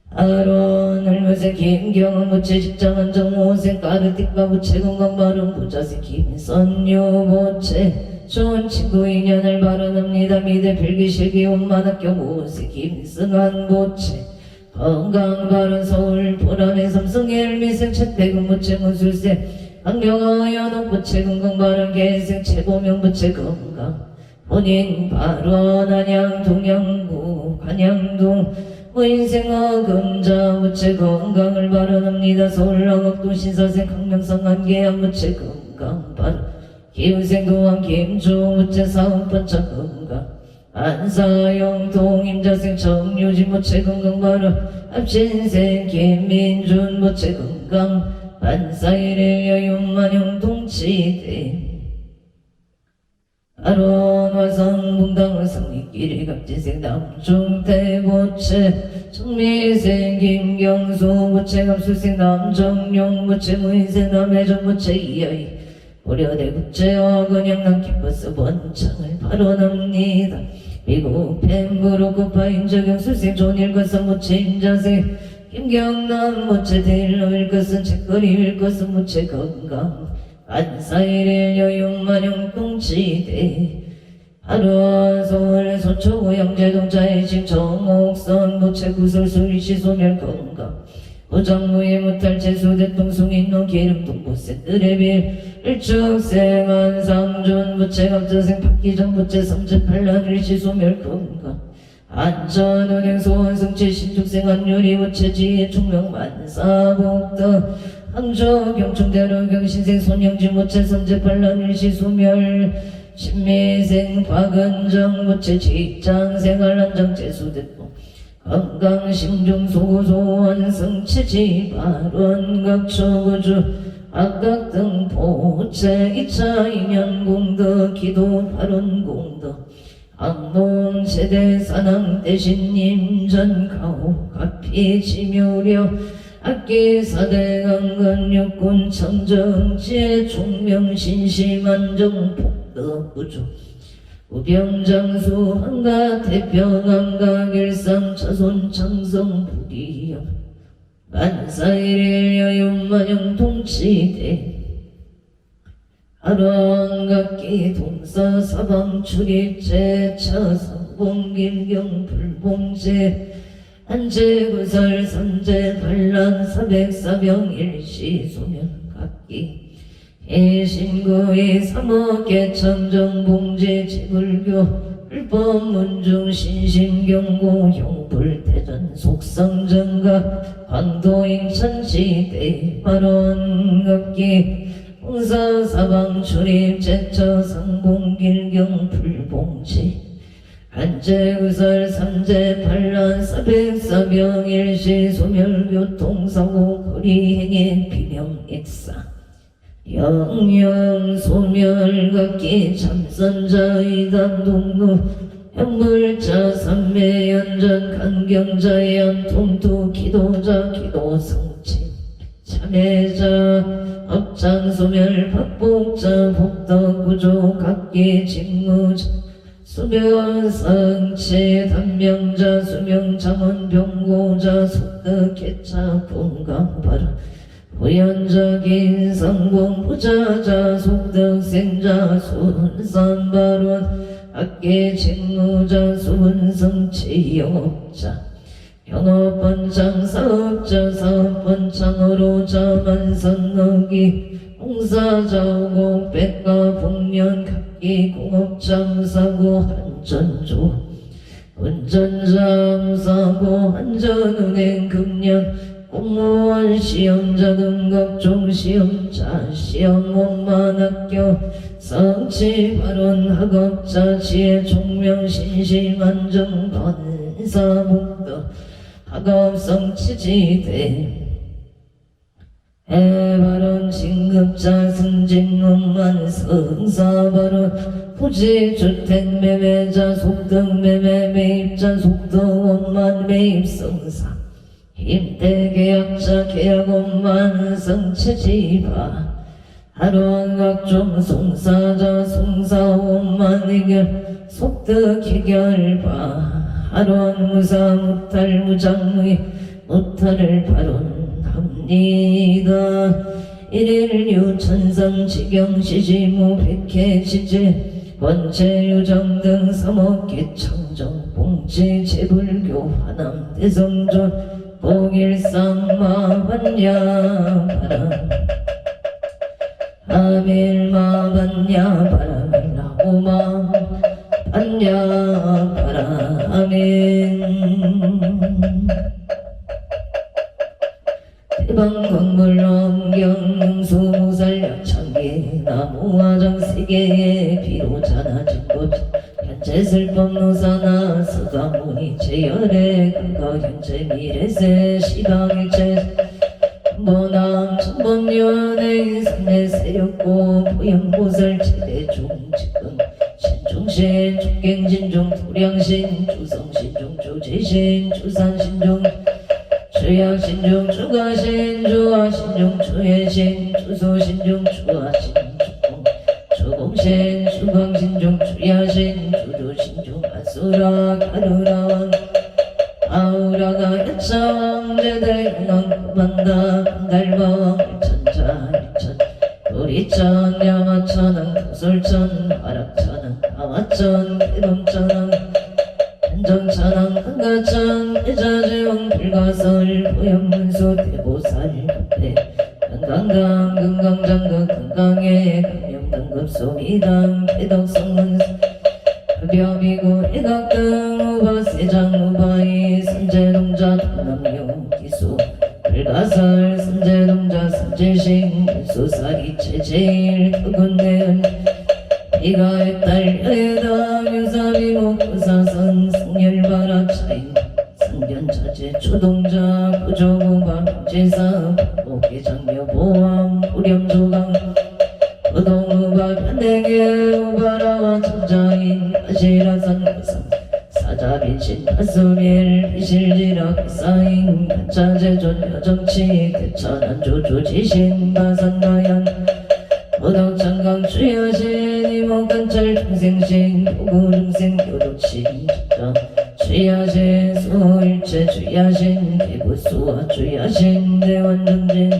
아론 헐무생 김경은 무체 직장안정 모생 까르띠까 무체 건강발언 부자생 김선유 무체 좋은 친구 인연을 발언합니다. 미대 필기실기 온만학교 모세 김승한 무체 건강발언 서울 보람의 삼성의 일미생 채택은 무체 무술생 강경화 연옥 무체 건강발언 개생 최보명 무체 건강 본인 발언 안양 동양구 관양동 인생어 금자 무체 건강을 발언합니다. 서울 영업도 신사생 강명상 안개양 무체 건강 발언 기운생 도왕 김조 무체 사업번창 건강 안사영 동임자생 정유진 무체 건강 발언 합신생 김민준 무체 건강 반사일의 여윤만용 동치대 아론 화성 bun당 성리끼리 갑진생 남중대 무체 정미생 김경수 무체 감수생 남정용 무체 무인생 남해정 무체 이하이 고려대 국제어근영남 기버스 번창을 발언합니다. 미국 펜그룹 구파인저경 수생 존일것은 무체 임자생 김경남 무체 딜러일 것은 책거리일 것은 무체 건강 안사일의 여용만용 동치대 하루와 서울 서초구 영재동자의 집 정옥선 무체 구설수리시 소멸 건강 부정무의 무탈 제수대통숭인노 기름동 무세 뜨레빌 일축생 안상준 무체 갑자생 박기정 무체 삼재팔란 일시 소멸 건강 안전운행 소원성체 신축생 안유리 무체 지혜 총명 만사복덕 항저 경충대로 경신생 손영진 무체 삼재팔란 일시 소멸 신미생 박은정 무체 직장생활 안정 제수대통 건강심중소고소원 성체지 발원 각초구주 악각등 보체 2차 인연공덕 기도 발언공덕 악농세대 산항 대신님 전가오 가피지묘려 악기사대 강건육군 청정지혜 총명신심안정 복덕우주 우병장수 한가 태평한가 길상 차손 창성 부기영 만사일의 여윤만영 동치대 하루한각기 동사 사방 출입제 차성봉 김경 불봉제 한제구설 선제 반란 사백사병 일시 소면 각기 해신구의 삼억의 천정봉제 지불교 불법문중 신심경고 형불대전 속성정가 광도잉 천시대 발언각기 홍사사방 출입 제처 상봉길경 불봉지 한제구설 삼제 반란 사백사병 일시 소멸교통사고 거리행의 비명익사 영영 소멸각기 참선자의 단동루 현물자 삼매연전 간경자의 연통투 기도자 기도성체 참회자 업장소멸 박복자 복덕구조 각기 직무자 수변성체 단명자 수명장원 병고자 속득개차 분강바라 후연적인 성공 부자자 속득생자 순산발원 학계 직무자 수분성체 영업자 영업번창 사업자 사업번창으로자 만선너기 홍사자 오공 백가 북면 각기 공업장사고 한전조 운전자 무사고 한전은행 금년 공무원 시험자 등 각종 시험자 시험원만 학교 성취 발원 학업자 지혜 총명 신심 안정 건사 목도 학업성 치지대 해발원 진급자 승진문만 성사발원 후지주택 매매자 속등 매매 매입자 속등원만 매입성사 임대계약자 계약원만 성치지바 하루한 각종 송사자 송사원만 해결 속득 해결바 하루한 무사 무탈 무장무의 무탈을 발언합니다. 일일유 천상 지경 시지무 백해 지제 원체 유정 등 삼업계 청정 봉지 제불교 화남 대성존 복일상마반야바람 아밀마반야바람이라오마 반야바람 아멘 대방광물엄경 수무살약창기 나무화정 세계의 비로자나 증법 현재 슬법노사나 서가모니 제열의 근거 현재 미래세 시방일체 천보남 천법연의 삼내 세력고 부영보살 최대중직금 신중신 축갱신중 도량신 주성신중 주지신 주산신중 주약신중 주가신 주화신중 주예신 주소신중 주화신 주공신 주광신중 주야신 주조신중 아수라 가루라왕 아우라가 여차왕제대 영왕구만다 간달바왕 일천자 일천 도리천 야마천왕 도솔천 화락천왕 가마천 대범천왕 한정천왕 한가천 대자재왕 불가설 보현문수 대보살 급대 금강강 금강장극 금강에 금영등급 소미당 대덕성문 흡협이고 해각등 우바세장 우바이 선제동자 동남용 기수 불가설 선제동자 선제식 물소사리 체제일 흑운대은 이가의 딸 여의당 유사비목 부사선 승열바라 차인 상견자재 초동자 구조구방 제사 목계장려 보암 우렴조강 부동우바 편대계 우바라와 천자인 아시라산 구상 사자빈신 파수밀 비실지라 비사인 간차제존 여정치 대천한 조조지신 바산가연 무덕장강 주야신 이목간찰 중생신 도구중생 교독신 직장 주야신 수일체 주야신 개부수와 주야신 대원정진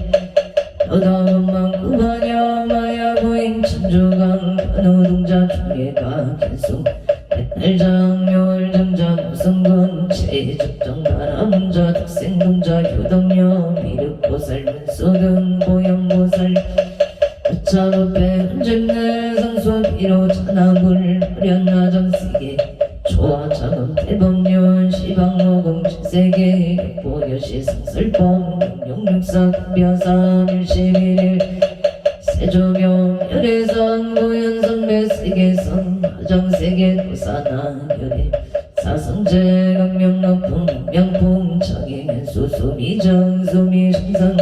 여다원만 구반야 마야부인 천주강 변우동자 중계가 견수 백달장묘월정자 무성군 체적정바람자 덕생동자 효덕녀 미륵보살 문소등 보영보살 차법배 흔집내 상수 비로 천하불 화련나정세계 초화자금 대법륜 시방모공 신세계 보여시 상설봉 용육사 금벼사 밀시밀일 세조명 열애선 고연선배 세계선 화정세계 도사나 열애 사성제 강명높음 명풍 청행엔 수수미정 수미성선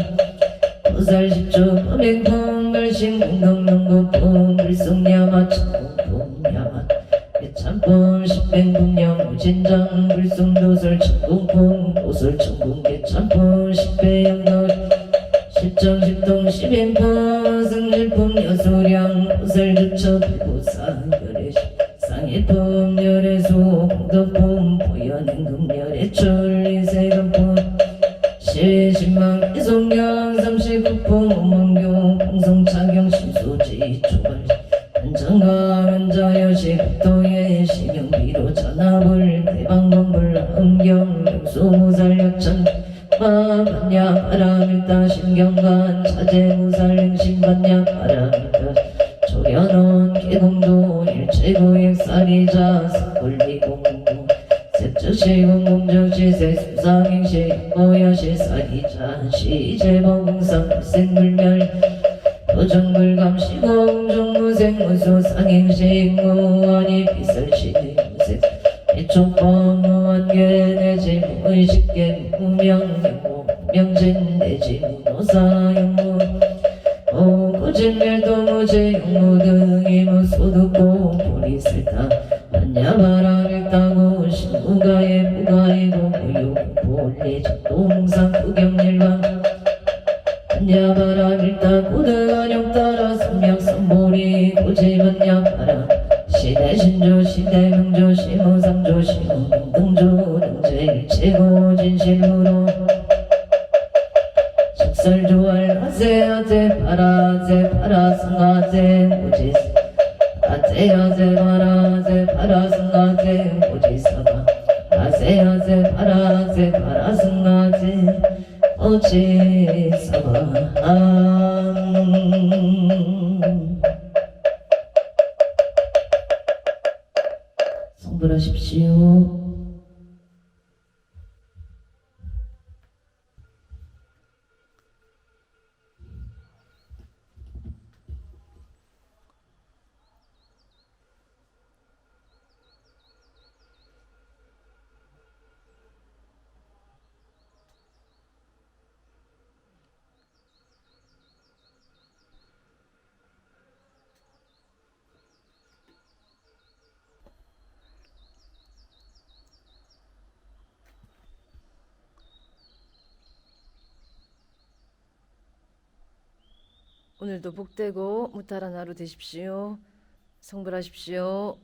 보살십주 범행품 발신 공덕명고품 불성야마 천공품 야마 개참품 십뱅품령 무진장 불성도설 천공품 도설천공 개참품 십배영덕 십정 십인포 승일품 여소량 보살주처 불보사 열애시 상일품 열애수 공덕품 보현행금 열애출 이세금품 시신망 이송량 삼십구품 오망교 공성차경 심소지 초발 한정강 한자여시 국도의 신경비로 전합을 대방건불 음경 명수무살약천 마반야 바람일다 신경관 자재무살 행신반야 바람일다 조련원 개공도 일체구액살이자 석불리공공 색주시공공정시세 수상행시 모여시 살이자 시제봉상 생불멸 도정불감시공종무생무수 상행시무원이 비설시무색 이촉법무원계 내지 무의식계 무명영무 명진 내지 무노사영무 오고진멸도 무제영무 등이 무소득고 보리설타 만야바람일다고 신무가에 무가이고 무유볼리 적동상 구경일방 만야바람일다 고등한영 따라 삼명선보리 고지만야바람 시대신조 시대명조 시무상조 시무등등조 등제일체고 진실무로 식설조알 하세하세 파라세 파라승하세 무지스 아세하세 파라세 파라승하세 무지사가 아세하세 파라세 파라승하세 무지사가 성불하십시오. 오늘도 복되고 무탈한 하루 되십시오. 성불하십시오.